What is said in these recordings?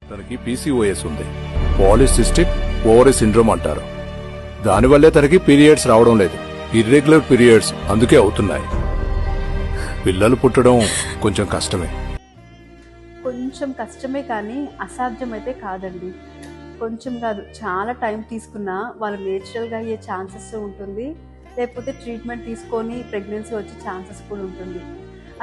తనకి పీసీఓఎస్ ఉంది, polycystic ovary syndrome అంటారు. దానివల్లే తనకి పీరియడ్స్ రావడం లేదు, ఇర్రెగ్యులర్ పీరియడ్స్ అందుకే అవుతున్నాయి. పిల్లలు పుట్టడం కొంచెం కష్టమే. కొంచెం కష్టమే కానీ అసాధ్యమైతే కాదండి. కొంచెం కాదు, చాలా టైం తీసుకున్నా వాళ్ళు నేచురల్గా అయ్యే ఛాన్సెస్ ఉంటుంది, లేకపోతే ట్రీట్మెంట్ తీసుకొని ప్రెగ్నెన్సీ వచ్చే ఛాన్సెస్ కూడా ఉంటుంది.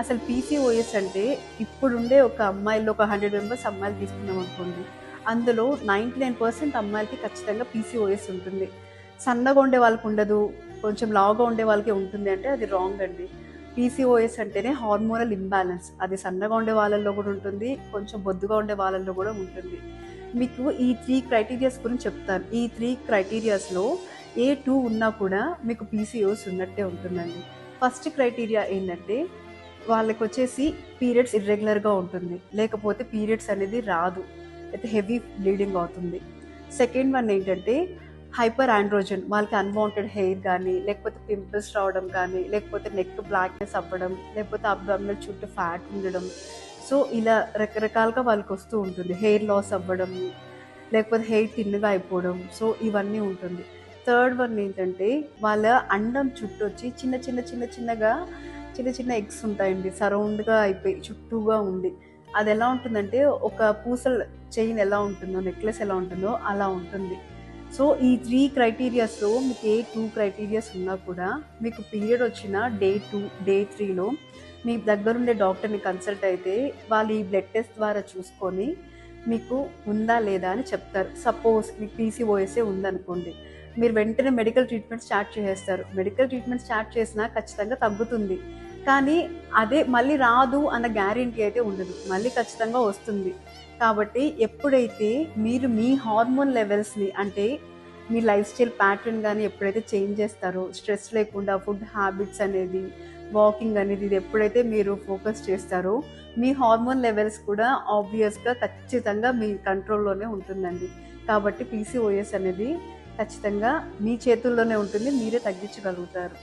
అసలు పీసీఓఎస్ అంటే ఇప్పుడుండే ఒక అమ్మాయిల్లో ఒక 100 మెంబర్స్ అమ్మాయిలు తీసుకున్నాం అనుకోండి, అందులో 99% అమ్మాయిలకి ఖచ్చితంగా పీసీఓఎస్ ఉంటుంది. సన్నగా ఉండే వాళ్ళకి ఉండదు, కొంచెం లావుగా ఉండే వాళ్ళకి ఉంటుంది అంటే అది రాంగ్ అండి. పీసీఓఎస్ అంటేనే హార్మోనల్ ఇంబ్యాలెన్స్. అది సన్నగా ఉండే వాళ్ళల్లో కూడా ఉంటుంది, కొంచెం బొద్దుగా ఉండే వాళ్ళల్లో కూడా ఉంటుంది. మీకు ఈ 3 క్రైటీరియాస్ గురించి చెప్తాను. ఈ 3 క్రైటీరియాస్లో ఏ 2 ఉన్నా కూడా మీకు పీసీఓఎస్ ఉన్నట్టే ఉంటుందండి. ఫస్ట్ క్రైటీరియా ఏంటంటే వాళ్ళకి వచ్చేసి పీరియడ్స్ ఇర్రెగ్యులర్గా ఉంటుంది, లేకపోతే పీరియడ్స్ అనేది రాదు, అయితే హెవీ బ్లీడింగ్ అవుతుంది. సెకండ్ వన్ ఏంటంటే హైపర్ ఆండ్రోజన్, వాళ్ళకి అన్వాంటెడ్ హెయిర్ కానీ, లేకపోతే పింపుల్స్ రావడం కానీ, లేకపోతే నెక్ బ్లాక్నెస్ అవ్వడం, లేకపోతే అబ్డామినల్ చుట్టూ ఫ్యాట్ ఉండడం. సో ఇలా రకరకాలుగా వాళ్ళకి వస్తూ ఉంటుంది. హెయిర్ లాస్ అవ్వడం, లేకపోతే హెయిర్ థిన్గా అయిపోవడం. సో ఇవన్నీ ఉంటుంది. థర్డ్ వన్ ఏంటంటే వాళ్ళ అండం చుట్టూ వచ్చి చిన్న చిన్న ఎగ్స్ ఉంటాయండి, సరౌండ్గా అయిపోయి చుట్టూగా ఉండి. అది ఎలా ఉంటుందంటే ఒక పూసల చైన్ ఎలా ఉంటుందో, నెక్లెస్ ఎలా ఉంటుందో అలా ఉంటుంది. సో ఈ 3 క్రైటీరియాస్లో మీకు ఏ 2 క్రైటీరియాస్ ఉన్నా కూడా మీకు పీరియడ్ వచ్చిన డే 2, డే 3లో మీ దగ్గరుండే డాక్టర్ని కన్సల్ట్ అయితే వాళ్ళు ఈ బ్లడ్ టెస్ట్ ద్వారా చూసుకొని మీకు ఉందా లేదా అని చెప్తారు. సపోజ్ మీకు పీసీఓఎస్ఏ ఉందనుకోండి, మీరు వెంటనే మెడికల్ ట్రీట్మెంట్ స్టార్ట్ చేసేస్తారు. మెడికల్ ట్రీట్మెంట్ స్టార్ట్ చేసినా ఖచ్చితంగా తగ్గుతుంది, కానీ అదే మళ్ళీ రాదు అన్న గ్యారెంటీ అయితే ఉండదు, మళ్ళీ ఖచ్చితంగా వస్తుంది. కాబట్టి ఎప్పుడైతే మీరు మీ హార్మోన్ లెవెల్స్ని, అంటే మీ లైఫ్ స్టైల్ ప్యాటర్న్ కానీ ఎప్పుడైతే చేంజ్ చేస్తారో, స్ట్రెస్ లేకుండా ఫుడ్ హ్యాబిట్స్ అనేది, వాకింగ్ అనేది, ఇది ఎప్పుడైతే మీరు ఫోకస్ చేస్తారో మీ హార్మోన్ లెవెల్స్ కూడా ఆబ్వియస్గా ఖచ్చితంగా మీ కంట్రోల్లోనే ఉంటుందండి. కాబట్టి పీసీఓఎస్ అనేది ఖచ్చితంగా మీ చేతుల్లోనే ఉంటుంది, మీరే తగ్గించగలుగుతారు.